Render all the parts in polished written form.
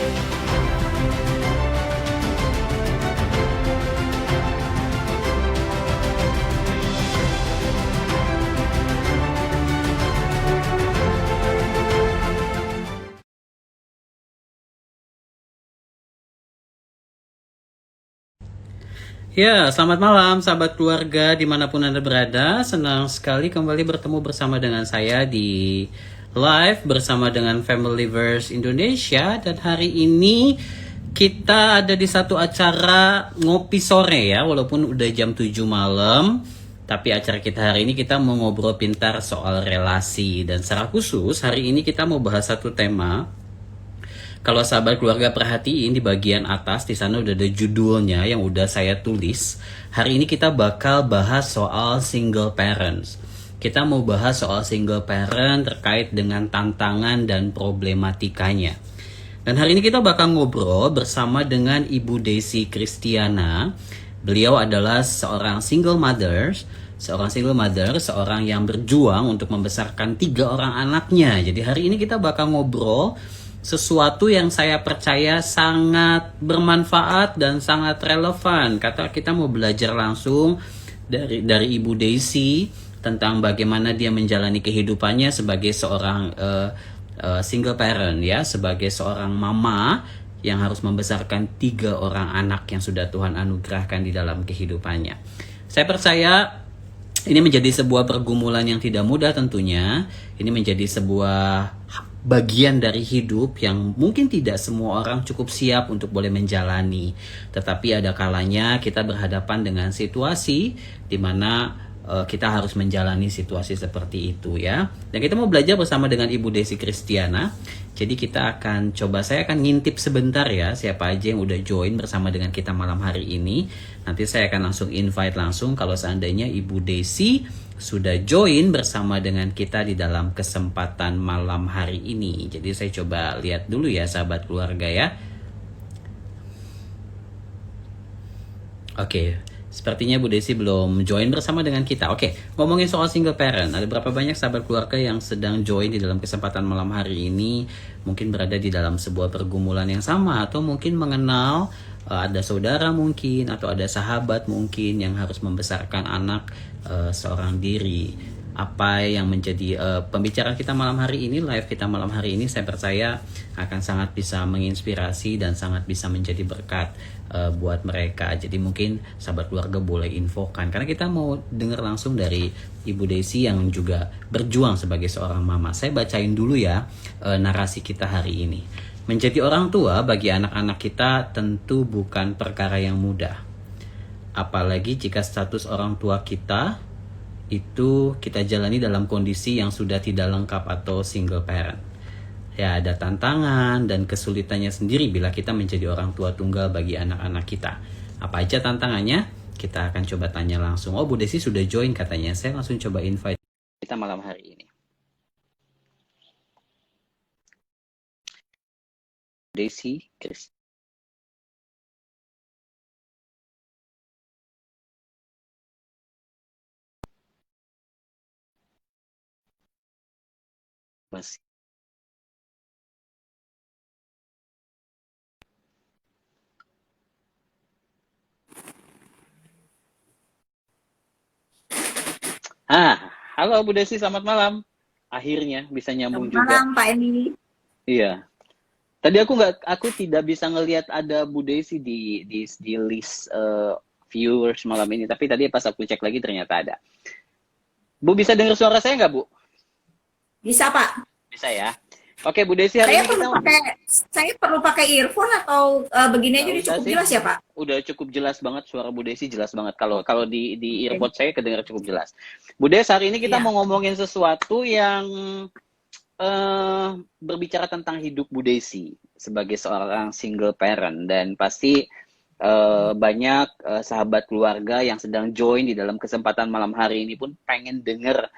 Ya, selamat malam sahabat keluarga dimanapun Anda berada. Senang sekali kembali bertemu bersama dengan saya di live bersama dengan Familyverse Indonesia. Dan hari ini kita ada di satu acara ngopi sore ya, walaupun udah jam 7 malam. Tapi acara kita hari ini kita mau ngobrol pintar soal relasi. Dan secara khusus hari ini kita mau bahas satu tema. Kalau sahabat keluarga perhatiin di bagian atas di sana udah ada judulnya yang udah saya tulis. Hari ini kita bakal bahas soal single parents. Kita mau bahas soal single parent terkait dengan tantangan dan problematikanya. Dan hari ini kita bakal ngobrol bersama dengan Ibu Desi Kristiana. Beliau adalah seorang single mother, seorang yang berjuang untuk membesarkan 3 orang anaknya. Jadi hari ini kita bakal ngobrol sesuatu yang saya percaya sangat bermanfaat dan sangat relevan. Kata kita mau belajar langsung dari Ibu Desi tentang bagaimana dia menjalani kehidupannya sebagai seorang single parent ya, sebagai seorang mama yang harus membesarkan 3 orang anak yang sudah Tuhan anugerahkan di dalam kehidupannya. Saya percaya ini menjadi sebuah pergumulan yang tidak mudah tentunya. Ini menjadi sebuah bagian dari hidup yang mungkin tidak semua orang cukup siap untuk boleh menjalani. Tetapi ada kalanya kita berhadapan dengan situasi di mana kita harus menjalani situasi seperti itu ya. Dan kita mau belajar bersama dengan Ibu Desi Kristiana. Jadi saya akan ngintip sebentar ya siapa aja yang udah join bersama dengan kita malam hari ini. Nanti saya akan langsung invite langsung kalau seandainya Ibu Desi sudah join bersama dengan kita di dalam kesempatan malam hari ini. Jadi saya coba lihat dulu ya sahabat keluarga ya. Oke, sepertinya Bu Desi belum join bersama dengan kita. Oke, ngomongin soal single parent. Ada berapa banyak sahabat keluarga yang sedang join di dalam kesempatan malam hari ini? Mungkin berada di dalam sebuah pergumulan yang sama atau mungkin mengenal ada saudara mungkin atau ada sahabat mungkin yang harus membesarkan anak seorang diri. Apa yang menjadi pembicaraan kita malam hari ini, live kita malam hari ini, saya percaya akan sangat bisa menginspirasi dan sangat bisa menjadi berkat buat mereka. Jadi mungkin sahabat keluarga boleh infokan karena kita mau dengar langsung dari Ibu Desi yang juga berjuang sebagai seorang mama. Saya bacain dulu ya narasi kita hari ini. Menjadi orang tua bagi anak-anak kita tentu bukan perkara yang mudah. Apalagi jika status orang tua kita itu kita jalani dalam kondisi yang sudah tidak lengkap atau single parent. Ya, ada tantangan dan kesulitannya sendiri bila kita menjadi orang tua tunggal bagi anak-anak kita. Apa aja tantangannya? Kita akan coba tanya langsung. Oh, Bu Desi sudah join katanya. Saya langsung coba invite kita malam hari ini. Desi, Chris. Masih. Halo Bu Desi, selamat malam. Akhirnya bisa nyambung juga. Selamat malam Pak Eni. Iya. Tadi aku tidak bisa ngelihat ada Bu Desi di list viewers malam ini, tapi tadi pas aku cek lagi ternyata ada. Bu bisa dengar suara saya nggak Bu? Bisa Pak. Bisa ya. Oke Bu Desi, hari ini saya perlu pakai earphone atau begini aja udah cukup jelas ya Pak? Udah cukup jelas banget, suara Bu Desi jelas banget. Kalau di earbud saya kedengar cukup jelas. Bu Desi, hari ini kita mau ngomongin sesuatu yang berbicara tentang hidup Bu Desi sebagai seorang single parent, dan pasti banyak sahabat keluarga yang sedang join di dalam kesempatan malam hari ini pun pengen denger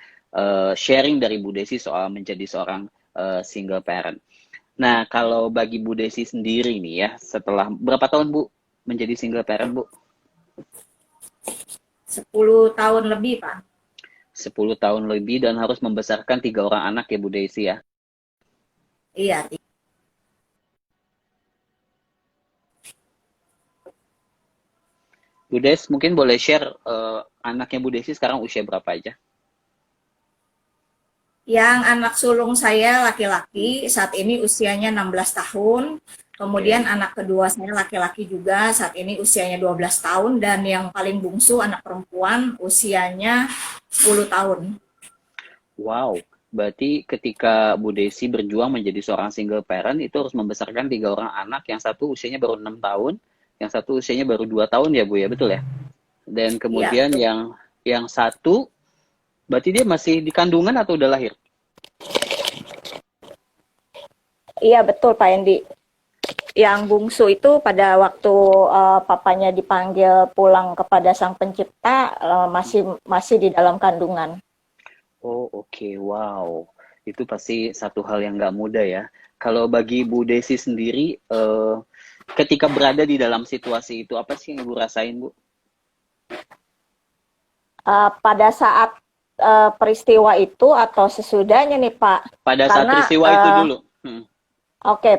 sharing dari Bu Desi soal menjadi seorang single parent. Nah, kalau bagi Bu Desi sendiri nih ya, setelah berapa tahun Bu menjadi single parent Bu? 10 tahun lebih Pak. 10 tahun lebih dan harus membesarkan 3 orang anak ya Bu Desi ya? Iya. Bu Des mungkin boleh share anaknya Bu Desi sekarang usia berapa aja? Yang anak sulung saya laki-laki, saat ini usianya 16 tahun. Kemudian Oke. anak kedua saya laki-laki juga, saat ini usianya 12 tahun. Dan yang paling bungsu anak perempuan usianya 10 tahun. Wow, berarti ketika Bu Desi berjuang menjadi seorang single parent itu harus membesarkan 3 orang anak, yang satu usianya baru 6 tahun, yang satu usianya baru 2 tahun ya Bu ya, betul ya? Dan Iya, kemudian betul. yang satu berarti dia masih di kandungan atau udah lahir? Iya betul Pak Endi. Yang bungsu itu pada waktu papanya dipanggil pulang kepada Sang Pencipta masih masih di dalam kandungan. Oh oke, wow. Itu pasti satu hal yang nggak mudah ya. Kalau bagi Bu Desi sendiri, ketika berada di dalam situasi itu, apa sih yang Ibu rasain, Bu? Pada saat peristiwa itu atau sesudahnya nih Pak, Pada saat karena peristiwa itu dulu. oke,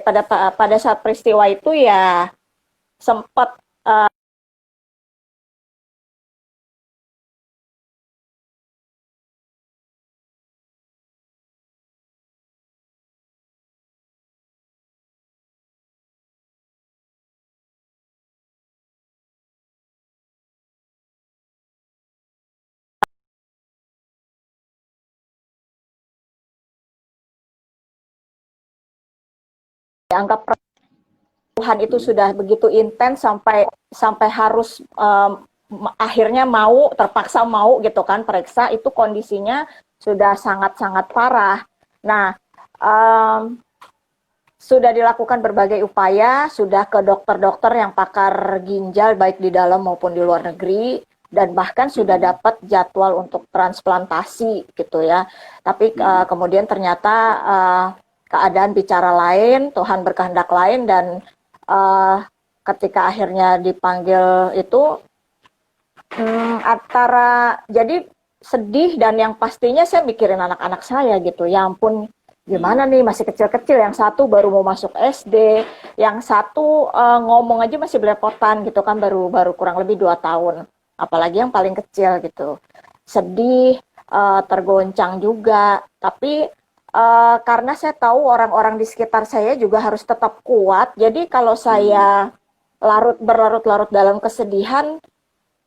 pada saat peristiwa itu ya sempat dianggap Tuhan itu Hmm. sudah begitu intens sampai sampai harus akhirnya mau terpaksa mau gitu kan periksa itu kondisinya sudah sangat-sangat parah. Nah, um, sudah dilakukan berbagai upaya, sudah ke dokter-dokter yang pakar ginjal baik di dalam maupun di luar negeri dan bahkan sudah dapat jadwal untuk transplantasi gitu ya. Tapi kemudian ternyata keadaan bicara lain, Tuhan berkehendak lain dan ketika akhirnya dipanggil itu antara jadi sedih dan yang pastinya saya mikirin anak-anak saya gitu. Ya ampun, gimana nih masih kecil-kecil, yang satu baru mau masuk SD, yang satu ngomong aja masih belepotan gitu kan baru baru kurang lebih 2 tahun. Apalagi yang paling kecil gitu. Sedih, tergoncang juga. Tapi karena saya tahu orang-orang di sekitar saya juga harus tetap kuat. Jadi kalau saya berlarut-larut dalam kesedihan,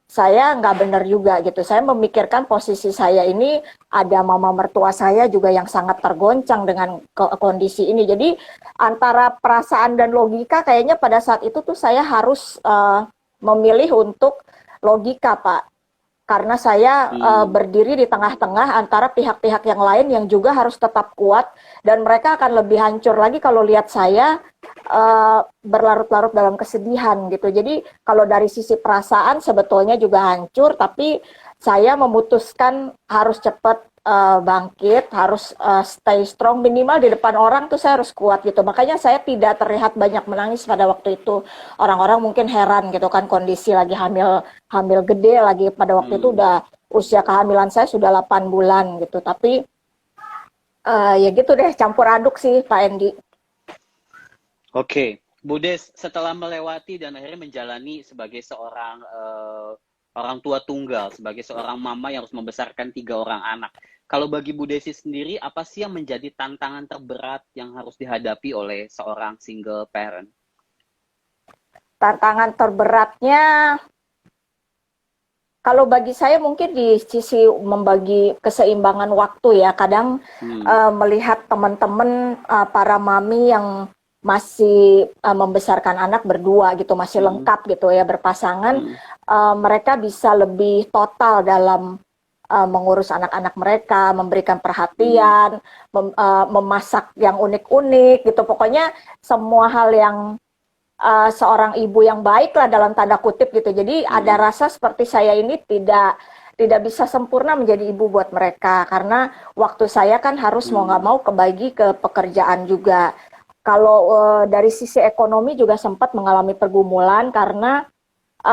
saya nggak benar juga gitu. Saya memikirkan posisi saya ini ada mama mertua saya juga yang sangat tergoncang dengan kondisi ini. Jadi antara perasaan dan logika kayaknya pada saat itu tuh saya harus memilih untuk logika, Pak. Karena saya berdiri di tengah-tengah antara pihak-pihak yang lain yang juga harus tetap kuat dan mereka akan lebih hancur lagi kalau lihat saya berlarut-larut dalam kesedihan gitu. Jadi kalau dari sisi perasaan sebetulnya juga hancur, tapi saya memutuskan harus cepat bangkit, harus stay strong, minimal di depan orang tuh saya harus kuat gitu. Makanya saya tidak terlihat banyak menangis pada waktu itu. Orang-orang mungkin heran gitu kan kondisi lagi hamil gede lagi pada waktu itu udah usia kehamilan saya sudah 8 bulan gitu. Tapi ya gitu deh campur aduk sih Pak Endi. Oke, Bu Des, setelah melewati dan akhirnya menjalani sebagai seorang orang tua tunggal, sebagai seorang mama yang harus membesarkan 3 orang anak. Kalau bagi Bu Desi sendiri, apa sih yang menjadi tantangan terberat yang harus dihadapi oleh seorang single parent? Tantangan terberatnya kalau bagi saya mungkin di sisi membagi keseimbangan waktu ya. Kadang melihat teman-teman para mami yang masih membesarkan anak berdua gitu, masih lengkap gitu ya berpasangan, mereka bisa lebih total dalam mengurus anak-anak mereka, memberikan perhatian, memasak yang unik-unik gitu. Pokoknya semua hal yang seorang ibu yang baik lah dalam tanda kutip gitu. Jadi ada rasa seperti saya ini tidak bisa sempurna menjadi ibu buat mereka karena waktu saya kan harus mau nggak mau kebagi ke pekerjaan juga. Kalau dari sisi ekonomi juga sempat mengalami pergumulan karena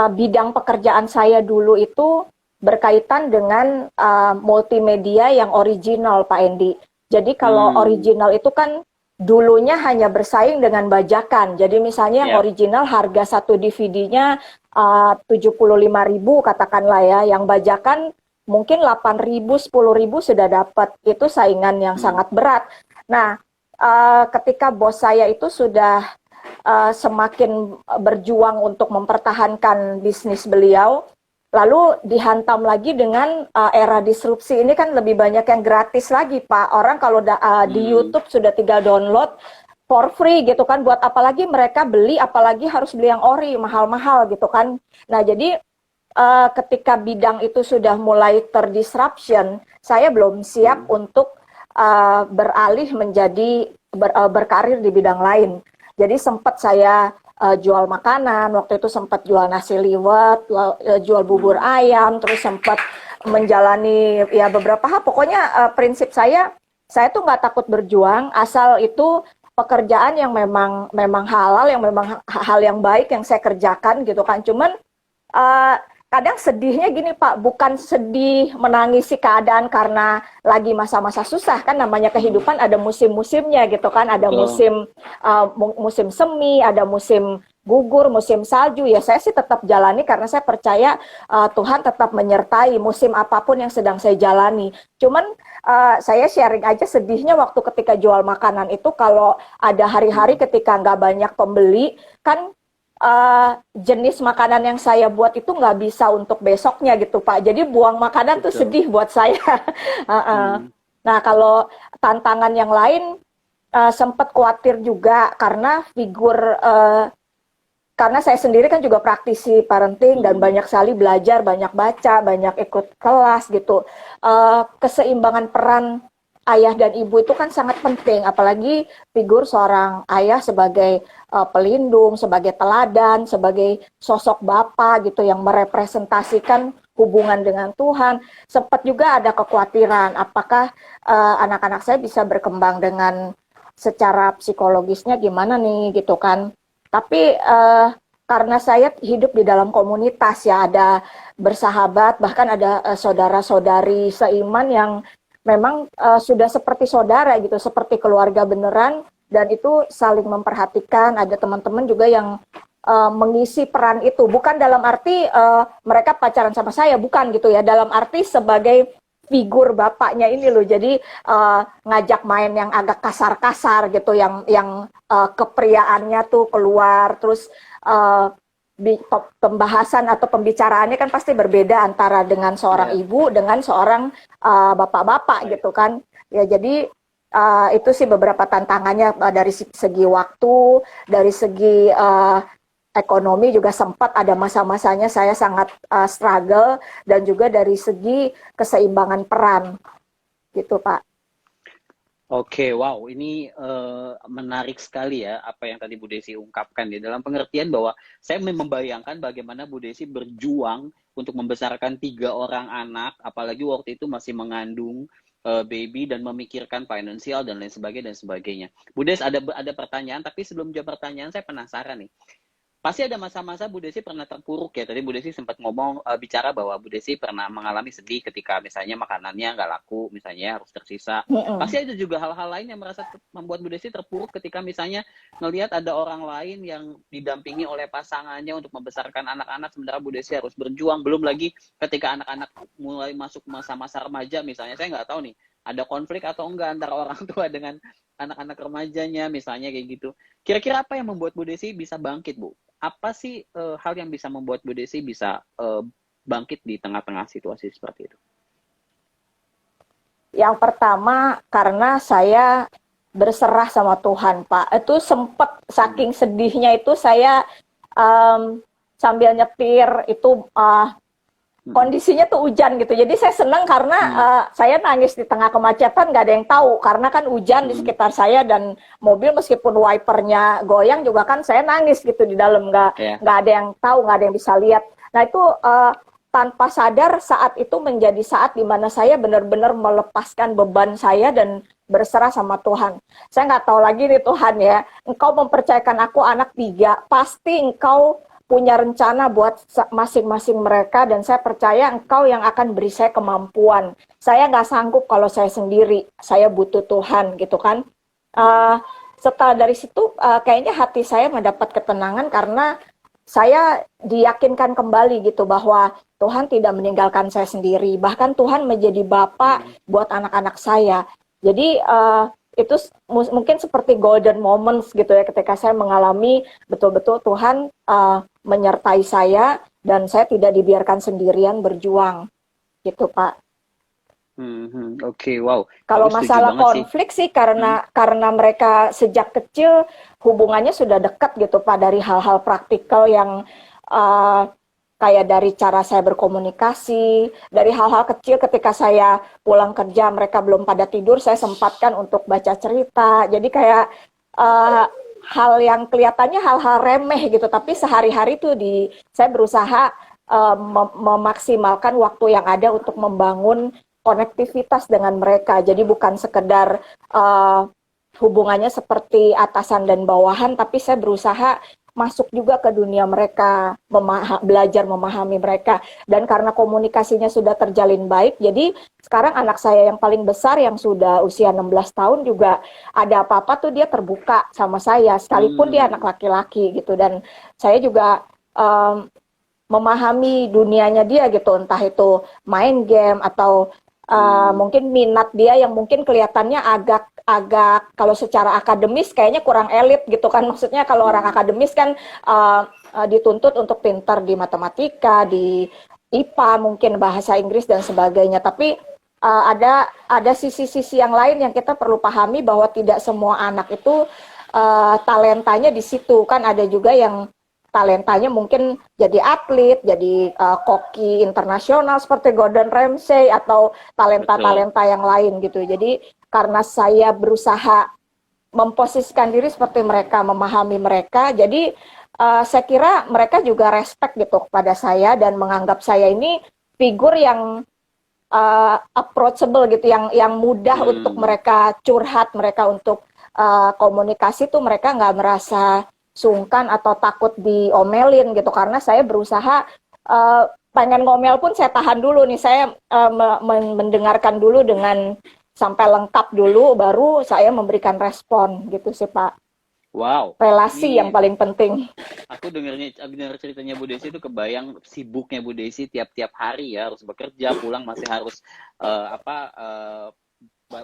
bidang pekerjaan saya dulu itu berkaitan dengan multimedia yang original Pak Endi. Jadi kalau original itu kan dulunya hanya bersaing dengan bajakan. Jadi misalnya yang Ya. original harga satu DVD-nya 75.000 katakanlah ya, yang bajakan mungkin 8.000, 10.000 sudah dapat. Itu saingan yang sangat berat. Nah, ketika bos saya itu sudah semakin berjuang untuk mempertahankan bisnis beliau, lalu dihantam lagi dengan era disrupsi ini kan lebih banyak yang gratis lagi, Pak. Orang kalau di YouTube sudah tinggal download for free gitu kan, buat apalagi mereka beli, apalagi harus beli yang ori, mahal-mahal gitu kan. Nah, jadi ketika bidang itu sudah mulai terdisruption, saya belum siap untuk beralih menjadi berkarir di bidang lain. Jadi sempat saya jual makanan, waktu itu sempat jual nasi liwet, jual bubur ayam, terus sempat menjalani ya beberapa hal. Pokoknya prinsip saya tuh nggak takut berjuang, asal itu pekerjaan yang memang halal, yang memang hal yang baik yang saya kerjakan gitu kan. Cuman kadang sedihnya gini Pak, bukan sedih menangisi keadaan karena lagi masa-masa susah, kan namanya kehidupan ada musim-musimnya gitu kan, ada musim musim semi, ada musim gugur, musim salju. Ya saya sih tetap jalani karena saya percaya Tuhan tetap menyertai musim apapun yang sedang saya jalani. Cuman saya sharing aja sedihnya waktu ketika jual makanan itu, kalau ada hari-hari ketika nggak banyak pembeli kan, jenis makanan yang saya buat itu nggak bisa untuk besoknya gitu Pak. Jadi buang makanan tuh sedih buat saya. Nah kalau tantangan yang lain sempat khawatir juga karena karena saya sendiri kan juga praktisi parenting dan banyak sekali belajar, banyak baca, banyak ikut kelas gitu. Keseimbangan peran ayah dan ibu itu kan sangat penting, apalagi figur seorang ayah sebagai pelindung, sebagai teladan, sebagai sosok bapak gitu yang merepresentasikan hubungan dengan Tuhan. Sempat juga ada kekhawatiran apakah anak-anak saya bisa berkembang dengan secara psikologisnya gimana nih gitu kan. Tapi karena saya hidup di dalam komunitas ya, ada bersahabat, bahkan ada saudara-saudari seiman yang memang sudah seperti saudara gitu, seperti keluarga beneran, dan itu saling memperhatikan. Ada teman-teman juga yang mengisi peran itu, bukan dalam arti mereka pacaran sama saya, bukan gitu ya, dalam arti sebagai figur bapaknya ini loh. Jadi ngajak main yang agak kasar-kasar gitu, yang kepriaannya tuh keluar, terus pembahasan atau pembicaraannya kan pasti berbeda antara dengan seorang ibu dengan seorang bapak-bapak gitu kan. Ya jadi itu sih beberapa tantangannya, dari segi waktu, dari segi ekonomi juga sempat ada masa-masanya saya sangat struggle, dan juga dari segi keseimbangan peran gitu Pak. Oke, wow, ini menarik sekali ya apa yang tadi Bu Desi ungkapkan ya, dalam pengertian bahwa saya membayangkan bagaimana Bu Desi berjuang untuk membesarkan 3 orang anak, apalagi waktu itu masih mengandung baby dan memikirkan finansial dan lain sebagainya. Bu Des, ada pertanyaan, tapi sebelum jawab pertanyaan saya penasaran nih. Pasti ada masa-masa Bu Desi pernah terpuruk ya. Tadi Bu Desi sempat ngomong, bicara bahwa Bu Desi pernah mengalami sedih ketika misalnya makanannya nggak laku, misalnya harus tersisa. Pasti ada juga hal-hal lain yang membuat Bu Desi terpuruk ketika misalnya ngelihat ada orang lain yang didampingi oleh pasangannya untuk membesarkan anak-anak, sementara Bu Desi harus berjuang. Belum lagi ketika anak-anak mulai masuk masa-masa remaja misalnya, saya nggak tahu nih, ada konflik atau enggak antara orang tua dengan anak-anak remajanya misalnya kayak gitu. Kira-kira apa yang membuat Bu Desi bisa bangkit, Bu? Apa sih hal yang bisa membuat Bu Desi bisa bangkit di tengah-tengah situasi seperti itu? Yang pertama karena saya berserah sama Tuhan Pak. Itu sempat saking sedihnya itu saya sambil nyetir itu kondisinya tuh hujan gitu. Jadi saya senang karena saya nangis di tengah kemacetan, nggak ada yang tahu. Karena kan hujan di sekitar saya, dan mobil meskipun wipernya goyang juga kan saya nangis gitu di dalam. Nggak ada yang tahu, nggak ada yang bisa lihat. Nah itu tanpa sadar saat itu menjadi saat di mana saya benar-benar melepaskan beban saya dan berserah sama Tuhan. Saya nggak tahu lagi nih Tuhan ya, Engkau mempercayakan aku anak 3, pasti Engkau punya rencana buat masing-masing mereka, dan saya percaya Engkau yang akan beri saya kemampuan. Saya nggak sanggup kalau saya sendiri, saya butuh Tuhan gitu kan. setelah dari situ kayaknya hati saya mendapat ketenangan karena saya diyakinkan kembali gitu bahwa Tuhan tidak meninggalkan saya sendiri. Bahkan Tuhan menjadi Bapa buat anak-anak saya. Jadi itu mungkin seperti golden moments gitu ya ketika saya mengalami betul-betul Tuhan menyertai saya dan saya tidak dibiarkan sendirian berjuang gitu Pak. Oke, wow. Kalau Aku setuju masalah banget sih. konflik sih karena mereka sejak kecil hubungannya sudah dekat gitu Pak, dari hal-hal praktikal yang kayak dari cara saya berkomunikasi, dari hal-hal kecil ketika saya pulang kerja mereka belum pada tidur, saya sempatkan untuk baca cerita. Jadi kayak hal yang kelihatannya hal-hal remeh gitu, tapi sehari-hari tuh saya berusaha memaksimalkan waktu yang ada untuk membangun konektivitas dengan mereka. Jadi bukan sekedar hubungannya seperti atasan dan bawahan, tapi saya berusaha masuk juga ke dunia mereka, belajar memahami mereka. Dan karena komunikasinya sudah terjalin baik, jadi sekarang anak saya yang paling besar yang sudah usia 16 tahun juga ada apa-apa tuh dia terbuka sama saya, sekalipun dia anak laki-laki gitu. Dan saya juga memahami dunianya dia gitu, entah itu main game atau mungkin minat dia yang mungkin kelihatannya agak kalau secara akademis kayaknya kurang elit gitu kan. Maksudnya kalau orang akademis kan dituntut untuk pintar di matematika, di IPA, mungkin bahasa Inggris dan sebagainya. Tapi ada sisi-sisi yang lain yang kita perlu pahami bahwa tidak semua anak itu talentanya di situ kan. Ada juga yang talentanya mungkin jadi atlet, jadi koki internasional seperti Gordon Ramsay atau talenta-talenta yang lain gitu. Jadi karena saya berusaha memposisikan diri seperti mereka, memahami mereka, jadi saya kira mereka juga respect gitu kepada saya dan menganggap saya ini figur yang approachable gitu, yang mudah untuk mereka curhat, mereka untuk komunikasi tuh mereka nggak merasa sungkan atau takut diomelin gitu, karena saya berusaha pengen ngomel pun saya tahan dulu nih, saya mendengarkan dulu dengan sampai lengkap dulu baru saya memberikan respon gitu sih Pak. Wow. Relasi yang paling penting. Aku dengar ceritanya Bu Desi itu kebayang sibuknya Bu Desi tiap-tiap hari ya, harus bekerja, pulang masih harus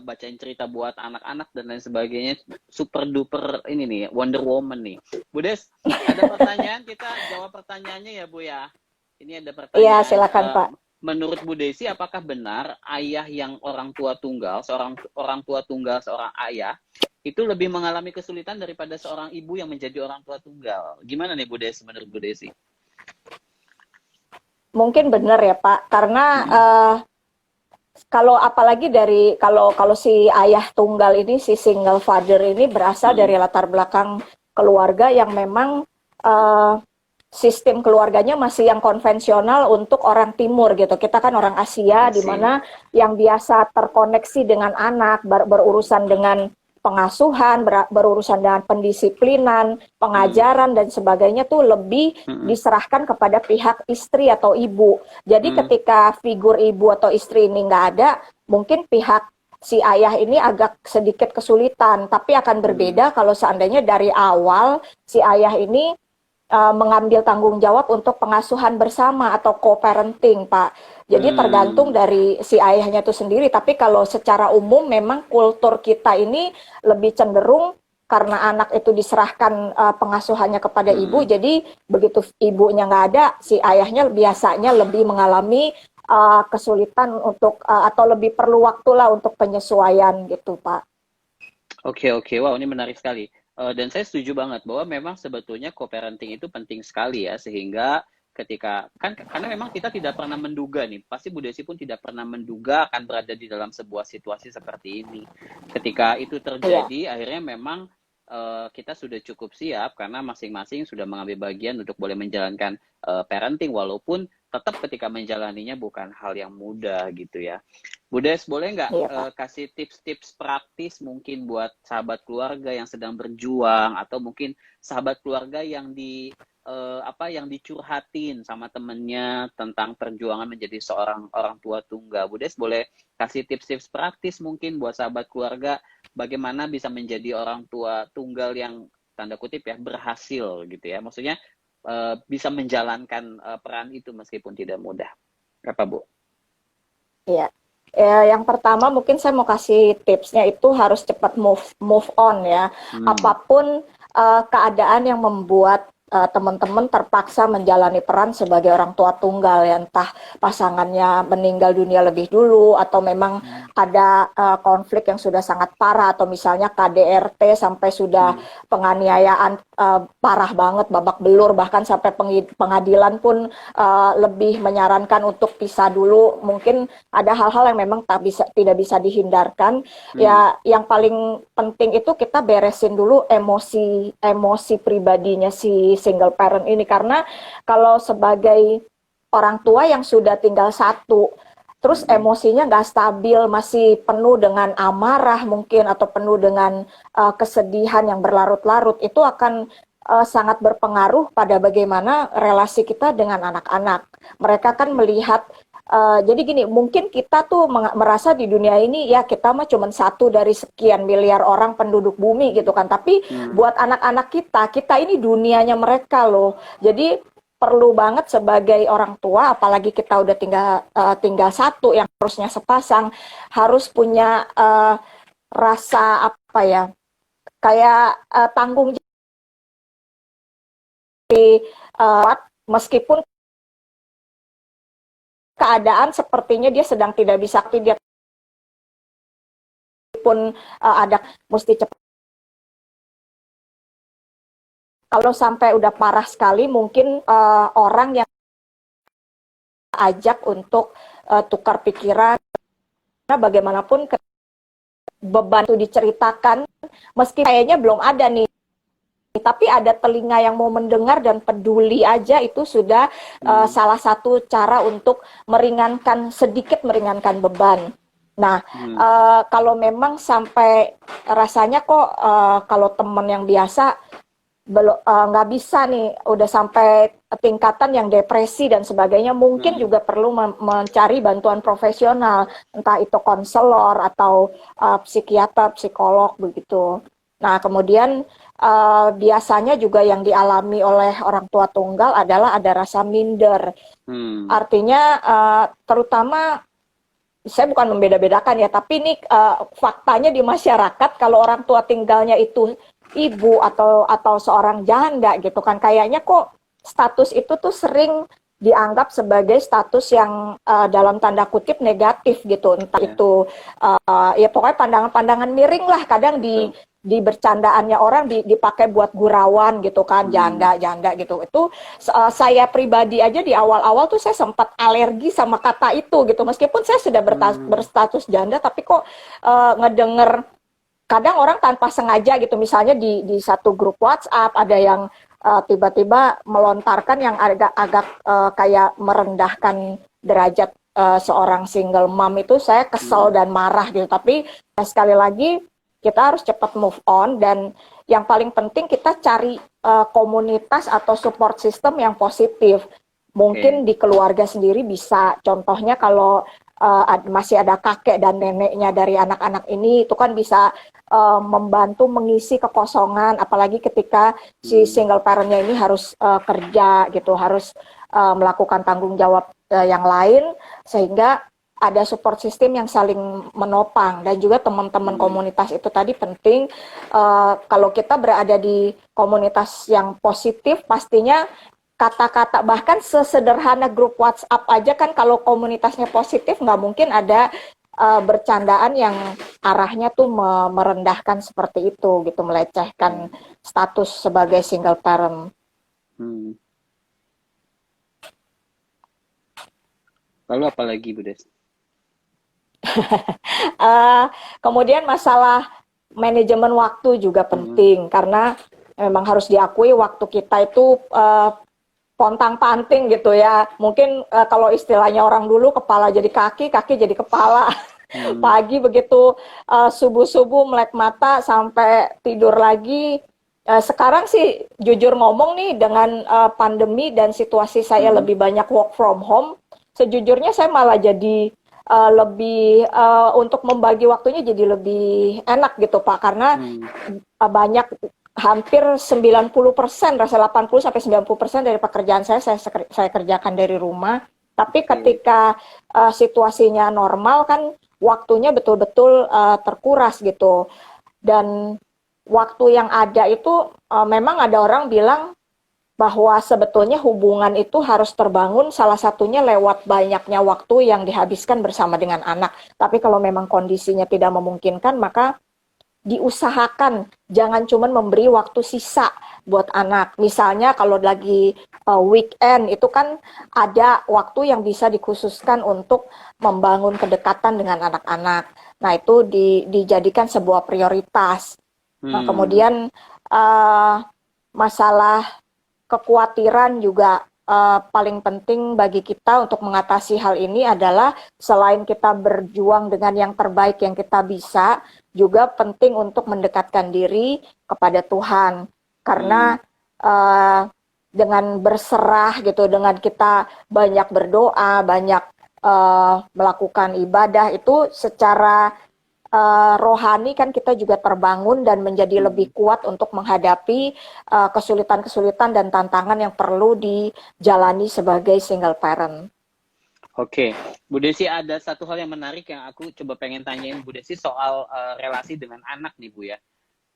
bacain cerita buat anak-anak dan lain sebagainya. Super duper ini nih, Wonder Woman nih. Bu Des, ada pertanyaan, kita jawab pertanyaannya ya Bu ya. Ini ada pertanyaan. Iya, silakan Pak. Menurut Bu Desi, apakah benar ayah yang orang tua tunggal, seorang ayah itu lebih mengalami kesulitan daripada seorang ibu yang menjadi orang tua tunggal? Gimana nih Bu Desi, menurut Bu Desi? Mungkin benar ya Pak, karena kalau apalagi kalau si ayah tunggal ini, si single father ini berasal dari latar belakang keluarga yang memang sistem keluarganya masih yang konvensional untuk orang timur gitu. Kita kan orang Asia, di mana yang biasa terkoneksi dengan anak, berurusan dengan pengasuhan, berurusan dengan pendisiplinan, pengajaran dan sebagainya tuh lebih diserahkan kepada pihak istri atau ibu. Jadi ketika figur ibu atau istri ini nggak ada, mungkin pihak si ayah ini agak sedikit kesulitan. Tapi akan berbeda kalau seandainya dari awal si ayah ini mengambil tanggung jawab untuk pengasuhan bersama atau co-parenting, Pak. Jadi tergantung dari si ayahnya itu sendiri. Tapi kalau secara umum memang kultur kita ini lebih cenderung karena anak itu diserahkan pengasuhannya kepada ibu. Jadi begitu ibunya nggak ada, si ayahnya biasanya lebih mengalami kesulitan untuk atau lebih perlu waktu lah untuk penyesuaian gitu, Pak. Oke. Wow, ini menarik sekali. Dan saya setuju banget bahwa memang sebetulnya co-parenting itu penting sekali ya, sehingga ketika karena memang kita tidak pernah menduga nih, pasti Bu Desi pun tidak pernah menduga akan berada di dalam sebuah situasi seperti ini. Ketika itu terjadi, akhirnya memang kita sudah cukup siap karena masing-masing sudah mengambil bagian untuk boleh menjalankan parenting, walaupun tetap ketika menjalaninya bukan hal yang mudah gitu ya. Bu Des, boleh nggak kasih tips-tips praktis mungkin buat sahabat keluarga yang sedang berjuang, atau mungkin sahabat keluarga yang apa yang dicurhatin sama temennya tentang perjuangan menjadi seorang orang tua tunggal. Bu Des boleh kasih tips-tips praktis mungkin buat sahabat keluarga bagaimana bisa menjadi orang tua tunggal yang tanda kutip ya berhasil gitu ya. Maksudnya bisa menjalankan peran itu meskipun tidak mudah. Apa Bu? Iya. Yang pertama mungkin saya mau kasih tipsnya itu harus cepat move on ya. Apapun keadaan yang membuat teman-teman terpaksa menjalani peran sebagai orang tua tunggal ya, entah pasangannya meninggal dunia lebih dulu atau memang ada konflik yang sudah sangat parah atau misalnya KDRT sampai sudah penganiayaan parah banget babak belur, bahkan sampai pengadilan pun lebih menyarankan untuk pisah dulu. Mungkin ada hal-hal yang memang tidak bisa dihindarkan. Ya, yang paling penting itu kita beresin dulu emosi pribadinya si single parent ini, karena kalau sebagai orang tua yang sudah tinggal satu, terus emosinya nggak stabil, masih penuh dengan amarah mungkin atau penuh dengan kesedihan yang berlarut-larut, itu akan sangat berpengaruh pada bagaimana relasi kita dengan anak-anak. Mereka kan melihat jadi gini, mungkin kita tuh merasa di dunia ini ya kita mah cuma satu dari sekian miliar orang penduduk bumi gitu kan. Tapi buat anak-anak kita ini dunianya mereka loh. Jadi perlu banget sebagai orang tua, apalagi kita udah tinggal satu yang harusnya sepasang, harus punya rasa apa ya, kayak tanggung jawab, meskipun keadaan sepertinya dia sedang tidak bisa, dia pun ada mesti cepat. Kalau sampai udah parah sekali, mungkin orang yang ajak untuk tukar pikiran, karena bagaimanapun beban itu diceritakan, meski kayaknya belum ada nih, tapi ada telinga yang mau mendengar dan peduli aja, itu sudah salah satu cara untuk sedikit meringankan beban. Nah, kalau memang sampai rasanya kok kalau teman yang biasa nggak bisa nih, udah sampai tingkatan yang depresi dan sebagainya, mungkin juga perlu mencari bantuan profesional, entah itu konselor atau psikiater, psikolog begitu. Nah, kemudian biasanya juga yang dialami oleh orang tua tunggal adalah ada rasa minder. Artinya terutama, saya bukan membeda-bedakan ya, tapi ini faktanya di masyarakat, kalau orang tua tinggalnya itu ibu atau seorang janda gitu kan, kayaknya kok status itu tuh sering dianggap sebagai status yang dalam tanda kutip negatif gitu, entah itu ya pokoknya pandangan-pandangan miring lah, kadang di bercandaannya orang dipakai buat gurauan gitu kan, janda gitu. Itu saya pribadi aja di awal-awal tuh saya sempat alergi sama kata itu gitu, meskipun saya sudah berstatus janda, tapi kok ngedenger kadang orang tanpa sengaja gitu, misalnya di satu grup WhatsApp ada yang tiba-tiba melontarkan yang agak kayak merendahkan derajat seorang single mom, itu saya kesel dan marah gitu. Tapi sekali lagi kita harus cepat move on, dan yang paling penting kita cari komunitas atau support system yang positif. Mungkin di keluarga sendiri bisa, contohnya kalau masih ada kakek dan neneknya dari anak-anak ini, itu kan bisa membantu mengisi kekosongan, apalagi ketika si single parentnya ini harus kerja gitu, harus melakukan tanggung jawab yang lain, sehingga ada support system yang saling menopang. Dan juga teman-teman komunitas itu tadi penting. Kalau kita berada di komunitas yang positif, pastinya kata-kata, bahkan sesederhana grup WhatsApp aja kan, kalau komunitasnya positif nggak mungkin ada bercandaan yang arahnya tuh merendahkan seperti itu gitu, melecehkan status sebagai single parent. Lalu apa lagi Bu Des? Kemudian masalah manajemen waktu juga penting, karena memang harus diakui waktu kita itu pontang-panting gitu ya. Mungkin kalau istilahnya orang dulu, kepala jadi kaki, kaki jadi kepala. Pagi begitu subuh-subuh melek mata sampai tidur lagi, sekarang sih jujur ngomong nih dengan pandemi dan situasi saya lebih banyak work from home, sejujurnya saya malah jadi lebih untuk membagi waktunya jadi lebih enak gitu Pak, karena banyak hampir 90%, rasa 80-90% dari pekerjaan saya kerjakan dari rumah. Tapi ketika situasinya normal kan waktunya betul-betul terkuras gitu. Dan waktu yang ada itu memang ada orang bilang bahwa sebetulnya hubungan itu harus terbangun salah satunya lewat banyaknya waktu yang dihabiskan bersama dengan anak. Tapi kalau memang kondisinya tidak memungkinkan, maka diusahakan jangan cuma memberi waktu sisa buat anak. Misalnya kalau lagi weekend itu kan ada waktu yang bisa dikhususkan untuk membangun kedekatan dengan anak-anak. Nah itu dijadikan sebuah prioritas. Nah, kemudian masalah kekhawatiran juga paling penting bagi kita untuk mengatasi hal ini adalah selain kita berjuang dengan yang terbaik yang kita bisa, juga penting untuk mendekatkan diri kepada Tuhan. Karena dengan berserah gitu, dengan kita banyak berdoa, banyak melakukan ibadah itu secara rohani kan kita juga terbangun dan menjadi lebih kuat untuk menghadapi kesulitan-kesulitan dan tantangan yang perlu dijalani sebagai single parent. Oke, Bu Desi, ada satu hal yang menarik yang aku coba pengen tanyain Bu Desi soal relasi dengan anak nih Bu ya.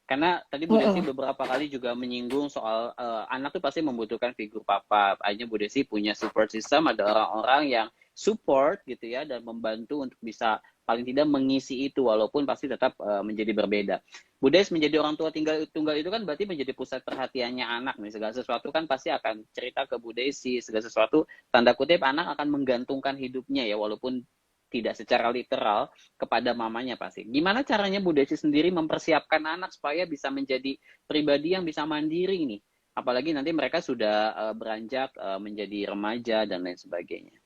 Karena tadi Bu Desi beberapa kali juga menyinggung soal anak tuh pasti membutuhkan figur papa. Akhirnya Bu Desi punya support system, ada orang-orang yang support gitu ya dan membantu untuk bisa paling tidak mengisi itu walaupun pasti tetap menjadi berbeda. Bu Des menjadi orang tua tunggal itu kan berarti menjadi pusat perhatiannya anak nih. Segala sesuatu kan pasti akan cerita ke Bu Desi, segala sesuatu tanda kutip anak akan menggantungkan hidupnya ya walaupun tidak secara literal kepada mamanya pasti. Gimana caranya Bu Desi sendiri mempersiapkan anak supaya bisa menjadi pribadi yang bisa mandiri nih? Apalagi nanti mereka sudah beranjak menjadi remaja dan lain sebagainya.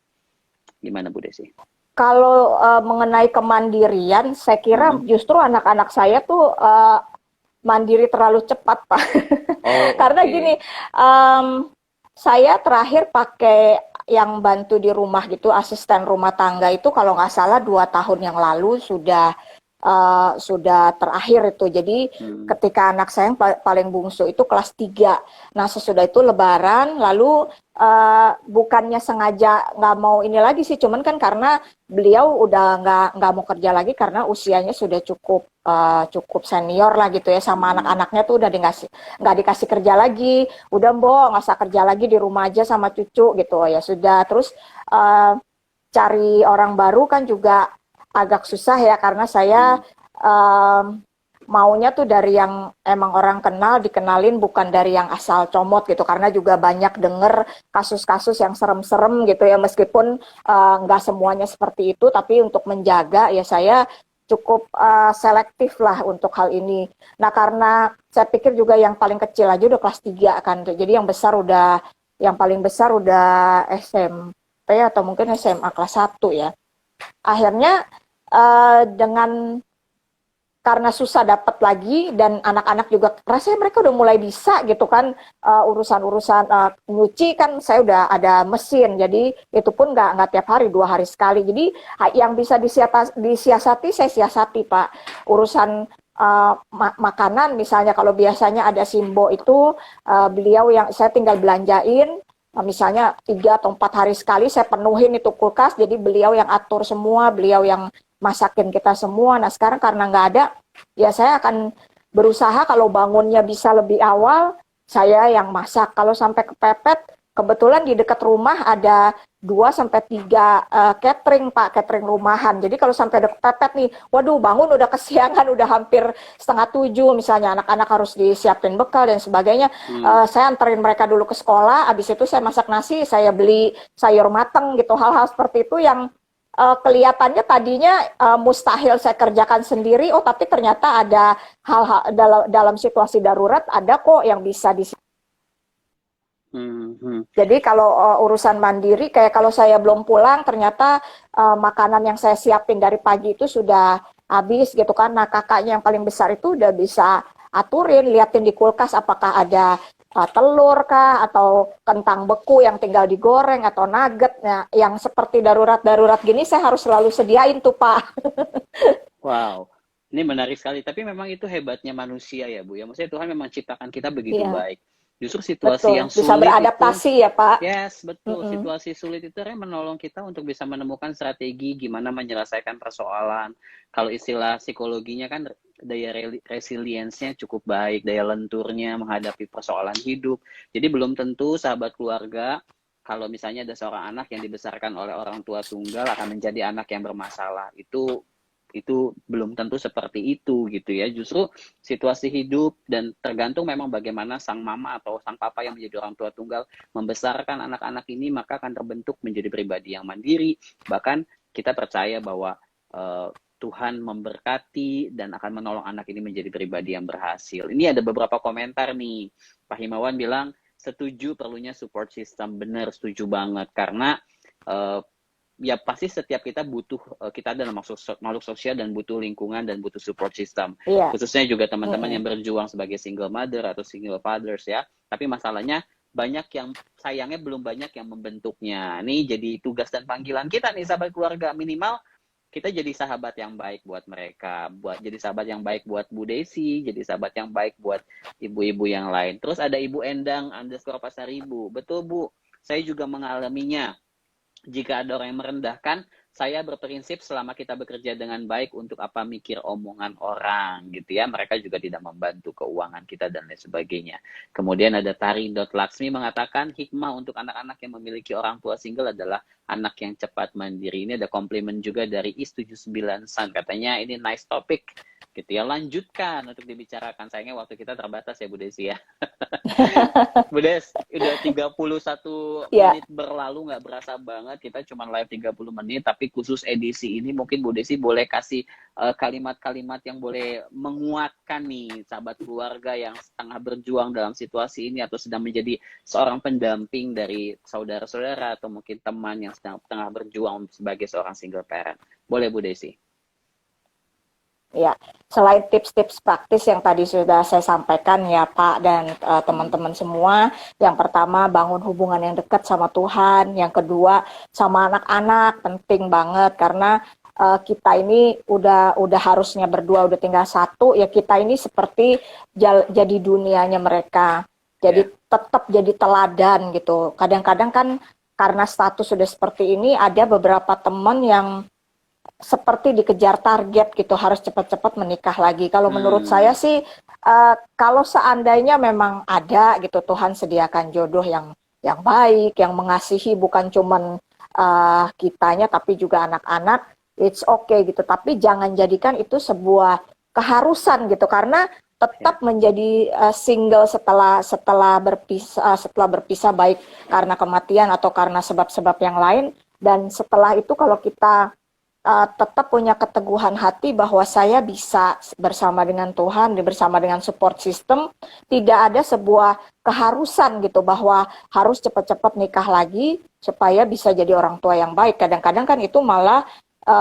Gimana Bu Desi? Kalau mengenai kemandirian, saya kira justru anak-anak saya tuh mandiri terlalu cepat, Pak. Karena gini, saya terakhir pakai yang bantu di rumah gitu, asisten rumah tangga itu kalau nggak salah 2 tahun yang lalu sudah terakhir itu. Jadi ketika anak saya yang paling bungsu itu kelas 3. Nah sesudah itu lebaran, lalu bukannya sengaja nggak mau ini lagi sih, cuman kan karena beliau udah nggak mau kerja lagi karena usianya sudah cukup senior lah gitu ya, sama anak-anaknya tuh udah nggak dikasih kerja lagi, udah nggak usah kerja lagi di rumah aja sama cucu gitu ya sudah. Terus cari orang baru kan juga agak susah ya karena saya maunya tuh dari yang emang orang kenal, dikenalin, bukan dari yang asal comot gitu, karena juga banyak denger kasus-kasus yang serem-serem gitu ya, meskipun nggak semuanya seperti itu, tapi untuk menjaga ya saya cukup selektif lah untuk hal ini. Nah karena saya pikir juga yang paling kecil aja udah kelas 3 kan, jadi yang paling besar udah SMP atau mungkin SMA kelas 1 ya. Akhirnya karena susah dapat lagi dan anak-anak juga rasanya mereka udah mulai bisa gitu kan, urusan-urusan nyuci kan saya udah ada mesin, jadi itu pun nggak tiap hari, 2 hari sekali. Jadi yang bisa disiasati saya siasati Pak. Urusan makanan misalnya kalau biasanya ada Simbo itu beliau yang saya tinggal belanjain. Misalnya 3 atau 4 hari sekali saya penuhin itu kulkas, jadi beliau yang atur semua, beliau yang masakin kita semua. Nah sekarang karena nggak ada, ya saya akan berusaha kalau bangunnya bisa lebih awal, saya yang masak. Kalau sampai kepepet, kebetulan di dekat rumah ada 2-3 catering Pak, catering rumahan. Jadi kalau sampai ada kepepet nih, waduh bangun udah kesiangan, udah hampir 6:30 misalnya, anak-anak harus disiapin bekal dan sebagainya. Saya anterin mereka dulu ke sekolah, habis itu saya masak nasi, saya beli sayur mateng gitu, hal-hal seperti itu yang kelihatannya tadinya mustahil saya kerjakan sendiri, tapi ternyata ada hal-hal dalam situasi darurat ada kok yang bisa Jadi kalau urusan mandiri, kayak kalau saya belum pulang, ternyata makanan yang saya siapin dari pagi itu sudah habis gitu kan. Nah kakaknya yang paling besar itu udah bisa aturin, liatin di kulkas apakah ada telur kah atau kentang beku yang tinggal digoreng atau nugget. Nah, yang seperti darurat-darurat gini saya harus selalu sediain tuh Pak. Wow, ini menarik sekali. Tapi memang itu hebatnya manusia ya Bu ya. Maksudnya Tuhan memang ciptakan kita begitu Iya, baik. Justru situasi betul. yang Bisa sulit itu, beradaptasi ya Pak. yes, betul. Mm-mm. Situasi sulit itu yang menolong kita untuk bisa menemukan strategi gimana menyelesaikan persoalan. Kalau istilah psikologinya kan daya resilience-nya cukup baik, daya lenturnya menghadapi persoalan hidup. Jadi belum tentu sahabat keluarga kalau misalnya ada seorang anak yang dibesarkan oleh orang tua tunggal akan menjadi anak yang bermasalah. Itu belum tentu seperti itu gitu ya. Justru situasi hidup dan tergantung memang bagaimana sang mama atau sang papa yang menjadi orang tua tunggal membesarkan anak-anak ini, maka akan terbentuk menjadi pribadi yang mandiri. Bahkan kita percaya bahwa Tuhan memberkati dan akan menolong anak ini menjadi pribadi yang berhasil. Ini ada beberapa komentar nih. Pak Himawan bilang setuju perlunya support system. Benar, setuju banget karena ya pasti setiap kita butuh, kita adalah makhluk sosial dan butuh lingkungan dan butuh support system. Iya. Khususnya juga teman-teman Mm-mm. yang berjuang sebagai single mother atau single fathers ya. Tapi masalahnya banyak yang sayangnya belum banyak yang membentuknya. Ini jadi tugas dan panggilan kita nih sahabat keluarga, minimal kita jadi sahabat yang baik buat mereka, jadi sahabat yang baik buat Bu Desi, jadi sahabat yang baik buat ibu-ibu yang lain. Terus ada Ibu Endang _ Pasaribu. Betul Bu, saya juga mengalaminya. Jika ada orang yang merendahkan, saya berprinsip selama kita bekerja dengan baik, untuk apa mikir omongan orang gitu ya. Mereka juga tidak membantu keuangan kita dan lain sebagainya. Kemudian ada Tari.Laksmi mengatakan hikmah untuk anak-anak yang memiliki orang tua single adalah anak yang cepat mandiri. Ini ada komplimen juga dari I79 San. Katanya ini nice topic gitu ya. Lanjutkan untuk dibicarakan. Sayangnya waktu kita terbatas ya Bu Desi ya. Bu Des, udah 31 Ya, menit berlalu, nggak berasa banget. Kita cuma live 30 menit, tapi khusus edisi ini mungkin Bu Desi boleh kasih kalimat-kalimat yang boleh menguatkan nih sahabat keluarga yang setengah berjuang dalam situasi ini atau sedang menjadi seorang pendamping dari saudara-saudara atau mungkin teman yang sedang tengah berjuang sebagai seorang single parent. Boleh Bu Desi? ya. Selain tips-tips praktis yang tadi sudah saya sampaikan ya Pak dan teman-teman semua, yang pertama bangun hubungan yang dekat sama Tuhan, yang kedua sama anak-anak penting banget karena kita ini udah harusnya berdua, udah tinggal satu, ya kita ini seperti jadi dunianya mereka. Jadi tetap jadi teladan gitu. Kadang-kadang kan karena status sudah seperti ini, ada beberapa teman yang seperti dikejar target gitu, harus cepat-cepat menikah lagi. Kalau menurut saya sih, kalau seandainya memang ada gitu, Tuhan sediakan jodoh yang baik, yang mengasihi bukan cuman kitanya tapi juga anak-anak, it's okay gitu. Tapi jangan jadikan itu sebuah keharusan gitu, karena tetap menjadi single setelah berpisah baik karena kematian atau karena sebab-sebab yang lain. Dan setelah itu kalau kita tetap punya keteguhan hati bahwa saya bisa bersama dengan Tuhan, bersama dengan support system, tidak ada sebuah keharusan gitu bahwa harus cepat-cepat nikah lagi supaya bisa jadi orang tua yang baik. Kadang-kadang kan itu malah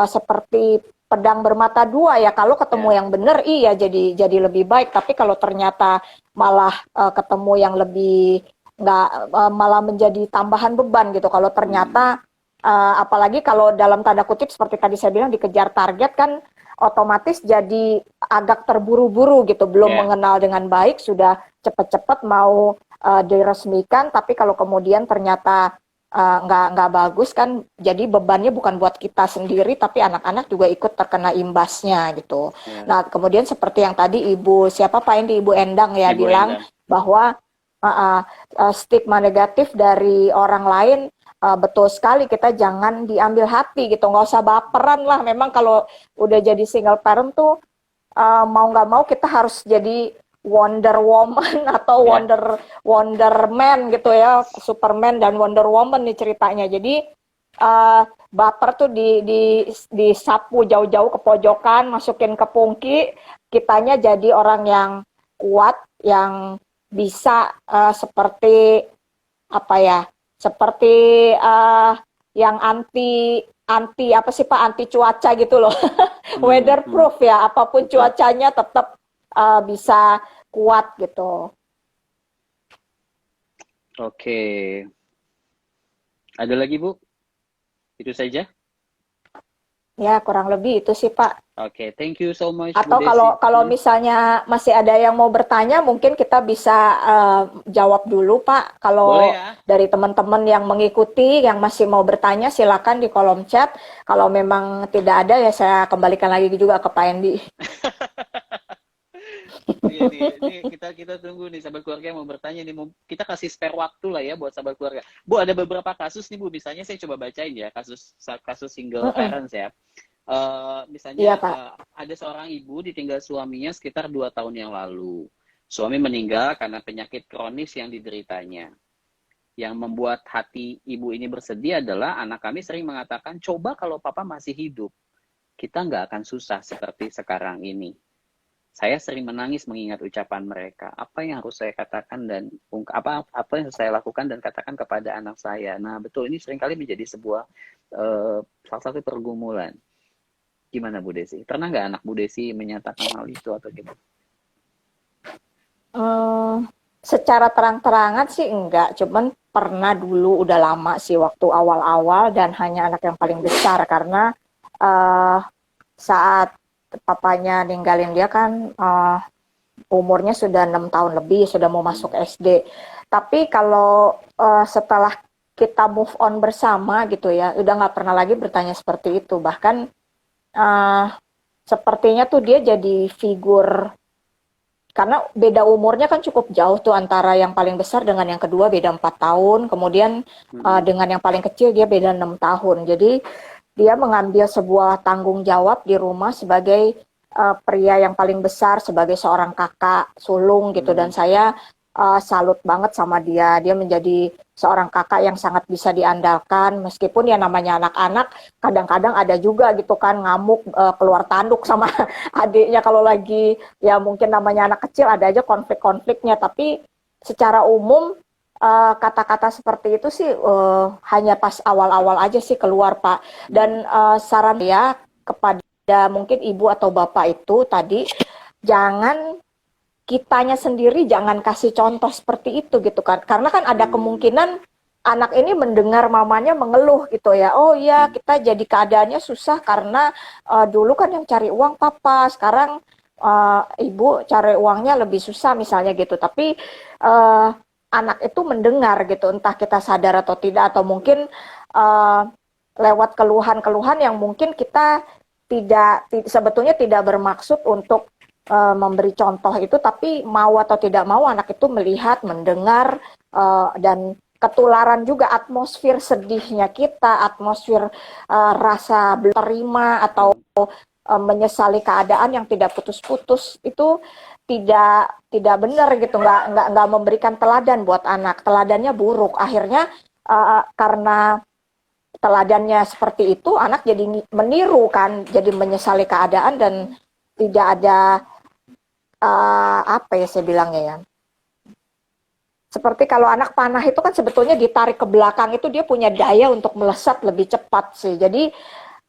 seperti pedang bermata dua ya. Kalau ketemu yang benar, iya jadi lebih baik. Tapi kalau ternyata malah ketemu yang lebih nggak, malah menjadi tambahan beban gitu. Kalau ternyata apalagi kalau dalam tanda kutip seperti tadi saya bilang dikejar target, kan otomatis jadi agak terburu-buru gitu, belum mengenal dengan baik sudah cepat-cepat mau diresmikan, tapi kalau kemudian ternyata nggak bagus kan, jadi bebannya bukan buat kita sendiri tapi anak-anak juga ikut terkena imbasnya gitu. Nah kemudian seperti yang tadi Ibu Endang ya Ibu bilang Endang, bahwa stigma negatif dari orang lain, betul sekali, kita jangan diambil hati gitu, nggak usah baperan lah. Memang kalau udah jadi single parent tuh mau nggak mau kita harus jadi Wonder Woman atau Wonder Man gitu ya, Superman dan Wonder Woman nih ceritanya. Jadi baper tuh disapu jauh-jauh ke pojokan, masukin ke pungki, kitanya jadi orang yang kuat, yang bisa seperti apa ya? Seperti yang anti apa sih Pak, anti cuaca gitu loh. Weatherproof ya, apapun cuacanya tetap bisa kuat gitu. Oke. Ada lagi, Bu? Itu saja? Ya, kurang lebih itu sih, Pak. Oke, thank you so much, Bu Atau Desi. kalau kalau misalnya masih ada yang mau bertanya, mungkin kita bisa jawab dulu, Pak. Boleh Kalau ya? dari teman-teman yang mengikuti, yang masih mau bertanya, silakan di kolom chat. Kalau memang tidak ada, ya saya kembalikan lagi juga ke Pak Endi. Iya nih, ini kita kita tunggu nih sahabat keluarga yang mau bertanya nih. Kita kasih spare waktu lah ya buat sahabat keluarga. Bu, ada beberapa kasus nih Bu, misalnya saya coba bacain ya kasus kasus single Mm-mm. parents ya. Iya, Misalnya Pak. ada seorang ibu ditinggal suaminya sekitar 2 tahun yang lalu. Suami meninggal karena penyakit kronis yang dideritanya. Yang membuat hati ibu ini bersedih adalah anak kami sering mengatakan, coba kalau papa masih hidup, kita nggak akan susah seperti sekarang ini. Saya sering menangis mengingat ucapan mereka. Apa yang harus saya katakan dan apa yang harus saya lakukan dan katakan kepada anak saya. Nah, betul ini seringkali menjadi sebuah salah satu pergumulan. Gimana Bu Desi? Pernah nggak anak Bu Desi menyatakan hal itu atau gimana? Secara terang-terangan sih enggak, cuman pernah dulu udah lama sih waktu awal-awal dan hanya anak yang paling besar karena eh, saat papanya ninggalin dia kan umurnya sudah 6 tahun lebih, sudah mau masuk SD. Tapi kalau setelah kita move on bersama gitu ya, udah nggak pernah lagi bertanya seperti itu. Bahkan eh, sepertinya tuh dia jadi figur karena beda umurnya kan cukup jauh tuh antara yang paling besar dengan yang kedua beda 4 tahun, kemudian dengan yang paling kecil dia beda 6 tahun. Jadi dia mengambil sebuah tanggung jawab di rumah sebagai pria yang paling besar, sebagai seorang kakak sulung gitu. Dan saya salut banget sama dia. Dia menjadi seorang kakak yang sangat bisa diandalkan, meskipun ya namanya anak-anak, kadang-kadang ada juga gitu kan ngamuk keluar tanduk sama adiknya kalau lagi ya mungkin namanya anak kecil ada aja konflik-konfliknya. Tapi secara umum kata-kata seperti itu sih hanya pas awal-awal aja sih keluar, Pak. Dan saran ya kepada mungkin ibu atau bapak itu tadi, jangan kitanya sendiri jangan kasih contoh seperti itu gitu kan. Karena kan ada kemungkinan anak ini mendengar mamanya mengeluh gitu ya. Oh iya, kita jadi keadaannya susah karena dulu kan yang cari uang papa, sekarang ibu cari uangnya lebih susah misalnya gitu. Tapi uh, anak itu mendengar gitu, entah kita sadar atau tidak, atau mungkin uh, lewat keluhan-keluhan yang mungkin kita sebetulnya tidak bermaksud untuk memberi contoh itu, tapi mau atau tidak mau anak itu melihat, mendengar, dan ketularan juga atmosfer sedihnya kita, atmosfer rasa belum terima atau menyesali keadaan yang tidak putus-putus itu tidak benar gitu, nggak memberikan teladan buat anak, teladannya buruk, akhirnya karena teladannya seperti itu anak jadi meniru kan, jadi menyesali keadaan dan tidak ada apa ya saya bilangnya ya, seperti kalau anak panah itu kan sebetulnya ditarik ke belakang itu dia punya daya untuk melesat lebih cepat sih. Jadi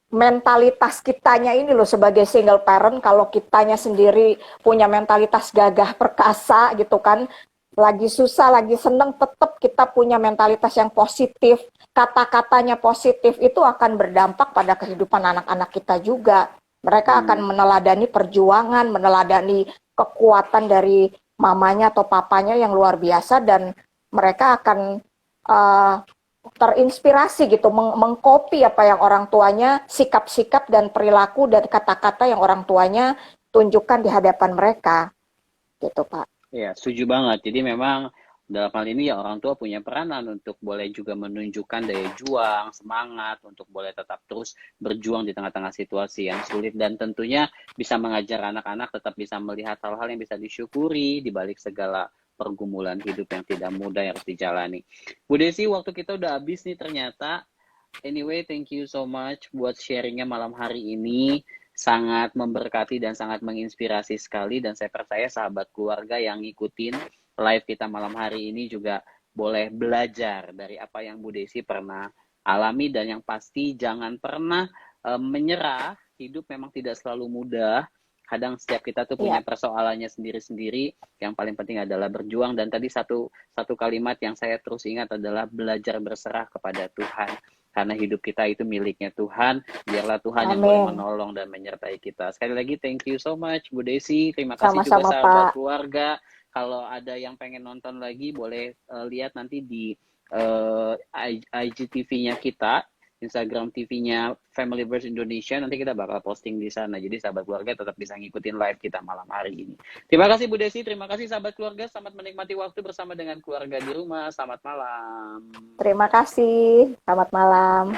mentalitas kitanya ini loh sebagai single parent, kalau kitanya sendiri punya mentalitas gagah perkasa gitu kan, lagi susah, lagi seneng, tetap kita punya mentalitas yang positif, kata-katanya positif, itu akan berdampak pada kehidupan anak-anak kita juga. Mereka akan meneladani perjuangan, meneladani kekuatan dari mamanya atau papanya yang luar biasa, dan mereka akan terinspirasi gitu, mengcopy apa yang orang tuanya, sikap-sikap dan perilaku dan kata-kata yang orang tuanya tunjukkan di hadapan mereka, gitu Pak. Ya, setuju banget. Jadi memang dalam hal ini ya orang tua punya peranan untuk boleh juga menunjukkan daya juang, semangat untuk boleh tetap terus berjuang di tengah-tengah situasi yang sulit, dan tentunya bisa mengajar anak-anak tetap bisa melihat hal-hal yang bisa disyukuri di balik segala pergumulan hidup yang tidak mudah yang harus dijalani. Bu Desi, waktu kita udah habis nih ternyata. Anyway, thank you so much buat sharingnya malam hari ini. Sangat memberkati dan sangat menginspirasi sekali, dan saya percaya sahabat keluarga yang ngikutin live kita malam hari ini juga boleh belajar dari apa yang Bu Desi pernah alami, dan yang pasti jangan pernah menyerah. Hidup memang tidak selalu mudah, kadang setiap kita tuh punya persoalannya sendiri-sendiri. Yang paling penting adalah berjuang. Dan tadi satu kalimat yang saya terus ingat adalah belajar berserah kepada Tuhan. Karena hidup kita itu miliknya Tuhan. Biarlah Tuhan yang boleh menolong dan menyertai kita. Sekali lagi thank you so much Bu Desi. Terima kasih Sama-sama, juga sahabat Pak. keluarga. Kalau ada yang pengen nonton lagi boleh lihat nanti di IGTV-nya kita, Instagram TV-nya Familyverse Indonesia. Nanti kita bakal posting di sana. Jadi sahabat keluarga tetap bisa ngikutin live kita malam hari ini. Terima kasih Bu Desi, terima kasih sahabat keluarga. Selamat menikmati waktu bersama dengan keluarga di rumah. Selamat malam. Terima kasih. Selamat malam.